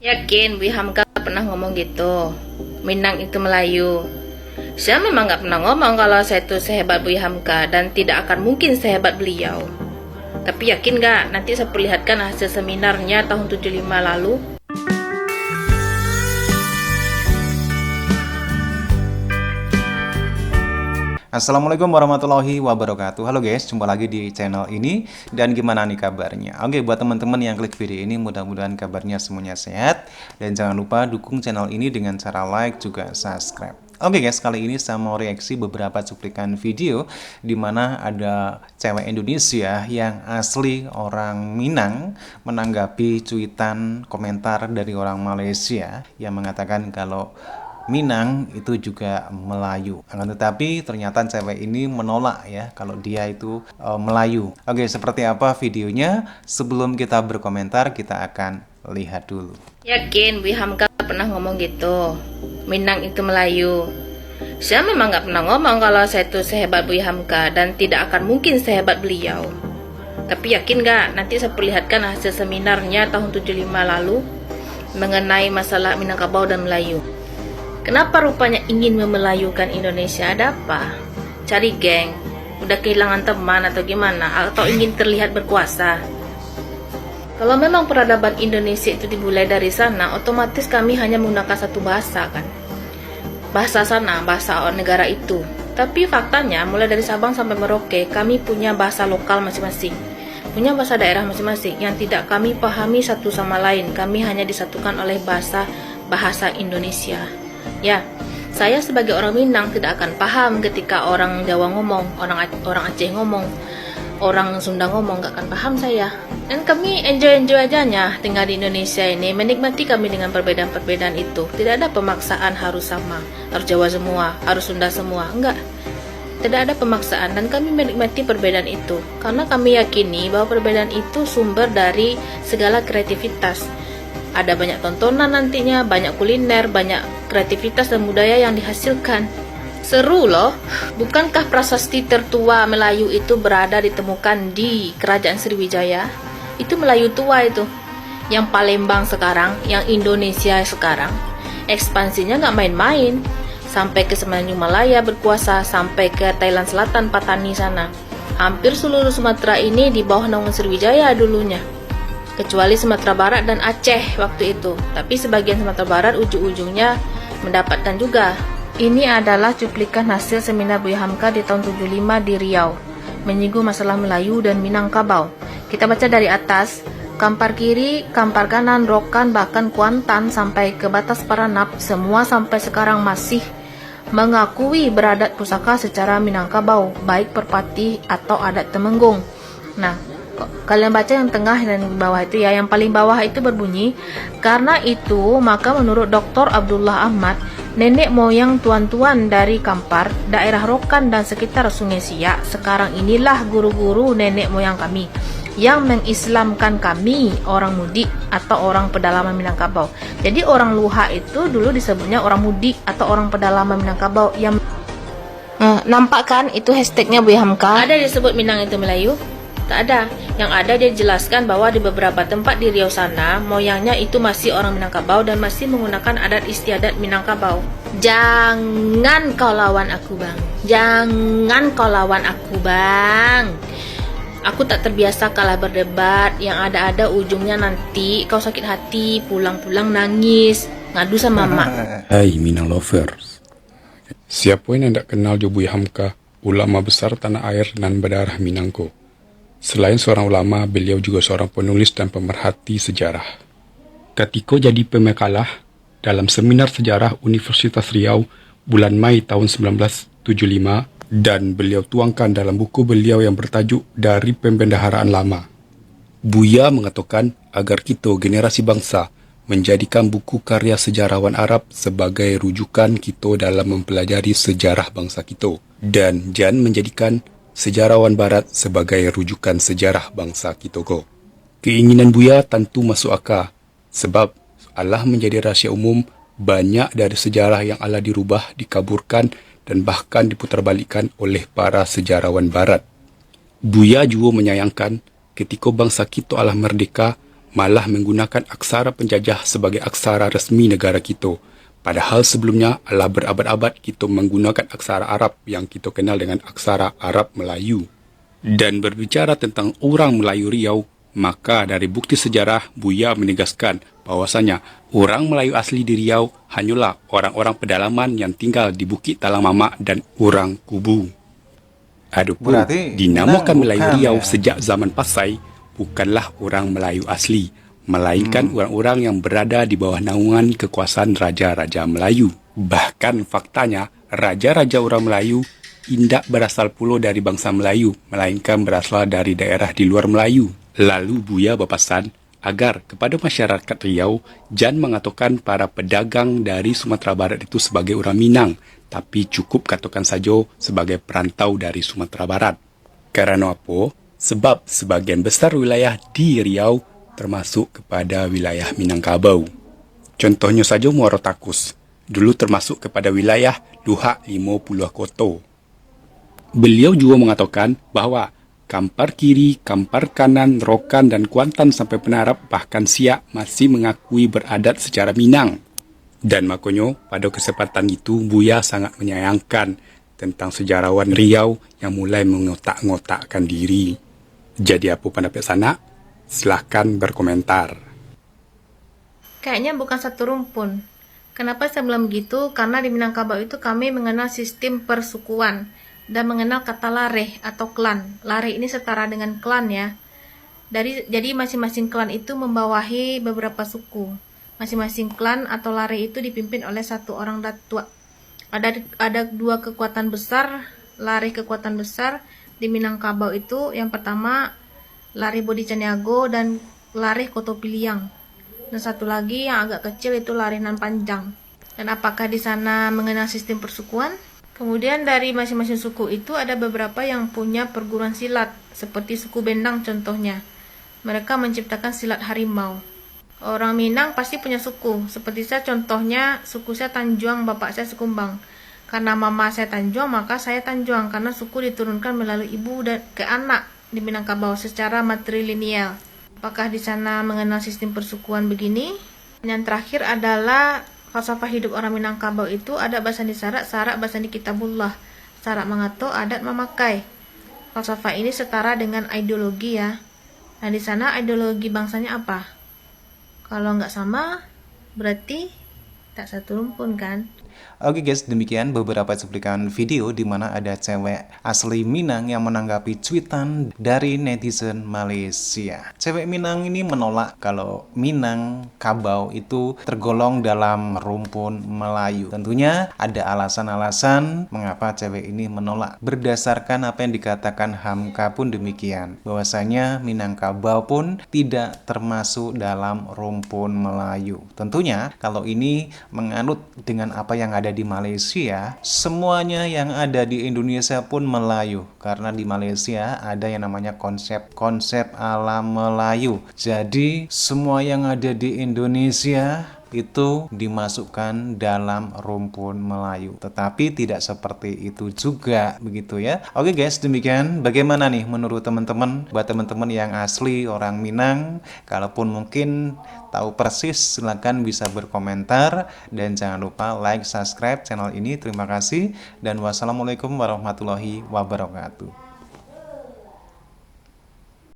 Yakin Bu Hamka pernah ngomong gitu? Minang itu Melayu. Saya memang nggak pernah ngomong kalau saya itu sehebat Bu Hamka dan tidak akan mungkin sehebat beliau. Tapi yakin nggak nanti saya perlihatkan hasil seminarnya tahun 75 lalu? Assalamualaikum warahmatullahi wabarakatuh. Halo guys, jumpa lagi di channel ini. Dan gimana nih kabarnya? Oke, buat teman-teman yang klik video ini, mudah-mudahan kabarnya semuanya sehat. Dan jangan lupa dukung channel ini dengan cara like juga subscribe. Oke guys, kali ini saya mau reaksi beberapa cuplikan video di mana ada cewek Indonesia yang asli orang Minang menanggapi cuitan komentar dari orang Malaysia yang mengatakan kalau Minang itu juga Melayu. Akan tetapi ternyata cewek ini menolak ya kalau dia itu Melayu. Oke, seperti apa videonya? Sebelum kita berkomentar, kita akan lihat dulu. Yakin Bu Hamka pernah ngomong gitu? Minang itu Melayu. Saya memang nggak pernah ngomong kalau saya itu sehebat Bu Hamka dan tidak akan mungkin sehebat beliau. Tapi yakin nggak nanti saya perlihatkan hasil seminarnya tahun 75 lalu mengenai masalah Minangkabau dan Melayu. Kenapa rupanya ingin memelayukan Indonesia? Ada apa? Cari geng? Udah kehilangan teman atau gimana? Atau ingin terlihat berkuasa? Kalau memang peradaban Indonesia itu dimulai dari sana, otomatis kami hanya menggunakan satu bahasa kan? Bahasa sana, bahasa negara itu. Tapi faktanya mulai dari Sabang sampai Merauke, kami punya bahasa lokal masing-masing. Punya bahasa daerah masing-masing yang tidak kami pahami satu sama lain. Kami hanya disatukan oleh bahasa Indonesia. Ya, saya sebagai orang Minang tidak akan paham ketika orang Jawa ngomong, orang Aceh ngomong, orang Sunda ngomong, gak akan paham saya. Dan kami enjoy ajanya tinggal di Indonesia ini, menikmati kami dengan perbedaan-perbedaan itu. Tidak ada pemaksaan harus sama, harus Jawa semua, harus Sunda semua, enggak. Tidak ada pemaksaan dan kami menikmati perbedaan itu. Karena kami yakini bahwa perbedaan itu sumber dari segala kreativitas. Ada banyak tontonan nantinya, banyak kuliner, banyak kreativitas dan budaya yang dihasilkan. Seru loh, bukankah prasasti tertua Melayu itu berada ditemukan di Kerajaan Sriwijaya? Itu Melayu tua itu. Yang Palembang sekarang, yang Indonesia sekarang, ekspansinya nggak main-main. Sampai ke Semenanjung Malaya berkuasa, sampai ke Thailand Selatan, Patani sana. Hampir seluruh Sumatera ini di bawah naungan Sriwijaya dulunya. Kecuali Sumatera Barat dan Aceh waktu itu. Tapi sebagian Sumatera Barat ujung-ujungnya mendapatkan juga. Ini adalah cuplikan hasil seminar Bu Hamka di tahun 75 di Riau, menyinggung masalah Melayu dan Minangkabau. Kita baca dari atas. Kampar kiri, Kampar kanan, Rokan, bahkan Kuantan sampai ke batas Paranap, semua sampai sekarang masih mengakui beradat pusaka secara Minangkabau, baik Perpati atau adat Temenggung. Nah, kalian baca yang tengah dan bawah itu ya. Yang paling bawah itu berbunyi, karena itu maka menurut Dr. Abdullah Ahmad, nenek moyang tuan-tuan dari Kampar, daerah Rokan dan sekitar Sungai Siak, sekarang inilah guru-guru nenek moyang kami yang mengislamkan kami orang mudik atau orang pedalaman Minangkabau. Jadi orang Luha itu dulu disebutnya orang mudik atau orang pedalaman Minangkabau. Yang nampak kan itu hashtagnya Bu Hamka? Ada disebut Minang itu Melayu? Tak ada. Yang ada dia jelaskan bahwa di beberapa tempat di Riau sana, moyangnya itu masih orang Minangkabau dan masih menggunakan adat istiadat Minangkabau. Jangan kau lawan aku bang. Jangan kau lawan aku bang. Aku tak terbiasa kalah berdebat. Yang ada ujungnya nanti kau sakit hati, pulang-pulang nangis, ngadu sama mak. Hai Minang lovers. Siapa yang tidak kenal Jo Bu Hamka, ulama besar tanah air nan berdarah Minangko. Selain seorang ulama, beliau juga seorang penulis dan pemerhati sejarah. Ketika jadi pemakalah dalam seminar sejarah Universitas Riau bulan Mei tahun 1975, dan beliau tuangkan dalam buku beliau yang bertajuk Dari Pembendaharaan Lama. Buya mengatakan agar kita generasi bangsa menjadikan buku karya sejarawan Arab sebagai rujukan kita dalam mempelajari sejarah bangsa kita, dan jangan menjadikan sejarawan Barat sebagai rujukan sejarah bangsa kita ko. Keinginan Buya tentu masuk akal, sebab Allah menjadi rahasia umum. Banyak dari sejarah yang Allah dirubah, dikaburkan dan bahkan diputarbalikkan oleh para sejarawan Barat. Buya juga menyayangkan ketika bangsa kita Allah merdeka, malah menggunakan aksara penjajah sebagai aksara resmi negara kita. Padahal sebelumnya adalah berabad-abad kita menggunakan aksara Arab yang kita kenal dengan aksara Arab Melayu. Dan berbicara tentang orang Melayu Riau, maka dari bukti sejarah Buya menegaskan bahwasanya orang Melayu asli di Riau hanyalah orang-orang pedalaman yang tinggal di Bukit Talang Mamak dan orang Kubu. Adapun Berarti dinamakan Minang Melayu bukan, Riau ya? sejak zaman Pasai bukanlah orang Melayu asli, melainkan orang-orang yang berada di bawah naungan kekuasaan Raja-Raja Melayu. Bahkan faktanya, Raja-Raja orang Melayu tidak berasal pula dari bangsa Melayu, melainkan berasal dari daerah di luar Melayu. Lalu Buya berpesan agar kepada masyarakat Riau jangan mengatakan para pedagang dari Sumatera Barat itu sebagai orang Minang, tapi cukup katakan saja sebagai perantau dari Sumatera Barat. Karena apa? Sebab sebagian besar wilayah di Riau termasuk kepada wilayah Minangkabau. Contohnya saja Muara Takus, dulu termasuk kepada wilayah Luhak 50 Koto. Beliau juga mengatakan bahawa Kampar Kiri, Kampar Kanan, Rokan dan Kuantan sampai Penarap bahkan Siak masih mengakui beradat secara Minang. Dan makanya pada kesempatan itu Buya sangat menyayangkan tentang sejarawan Riau yang mulai mengotak-ngotakkan diri. Jadi apa pendapat sanak? Silahkan berkomentar. Kayaknya bukan satu rumpun. Kenapa saya bilang begitu? Karena di Minangkabau itu kami mengenal sistem persukuan dan mengenal kata lareh atau klan. Lareh ini setara dengan klan ya. Jadi masing-masing klan itu membawahi beberapa suku. Masing-masing klan atau lareh itu dipimpin oleh satu orang datuk. Ada dua kekuatan besar, lareh kekuatan besar di Minangkabau itu. Yang pertama lareh Bodi Caniago dan lareh Koto Piliang. Dan satu lagi yang agak kecil itu lareh Nan Panjang. Dan apakah di sana mengenal sistem persukuan? Kemudian dari masing-masing suku itu ada beberapa yang punya perguruan silat, seperti suku Bendang contohnya. Mereka menciptakan silat harimau. Orang Minang pasti punya suku, seperti saya contohnya suku saya Tanjuang, bapak saya Sekumbang. Karena mama saya Tanjuang, maka saya Tanjuang, karena suku diturunkan melalui ibu dan ke anak di Minangkabau secara matrilineal. Apakah di sana mengenal sistem persukuan begini? Yang terakhir adalah falsafah hidup orang Minangkabau itu ada basani sarak, sarak basani kitabullah, sarak mengato, adat memakai. Falsafah ini setara dengan ideologi ya. Nah di sana ideologi bangsanya apa? Kalau nggak sama, berarti tak satu rumpun kan? Oke guys, demikian beberapa cuplikan video di mana ada cewek asli Minang yang menanggapi cuitan dari netizen Malaysia. Cewek Minang ini menolak kalau Minangkabau itu tergolong dalam rumpun Melayu. Tentunya ada alasan-alasan mengapa cewek ini menolak. Berdasarkan apa yang dikatakan Hamka pun demikian, bahwasanya Minangkabau pun tidak termasuk dalam rumpun Melayu. Tentunya kalau ini menganut dengan apa yang ada di Malaysia, semuanya yang ada di Indonesia pun Melayu, karena di Malaysia ada yang namanya konsep alam Melayu. Jadi semua yang ada di Indonesia itu dimasukkan dalam rumpun Melayu, tetapi tidak seperti itu juga, begitu ya. Oke guys, demikian. Bagaimana nih menurut teman-teman? Buat teman-teman yang asli orang Minang, kalaupun mungkin tahu persis, silahkan bisa berkomentar dan jangan lupa like, subscribe channel ini. Terima kasih dan wassalamualaikum warahmatullahi wabarakatuh.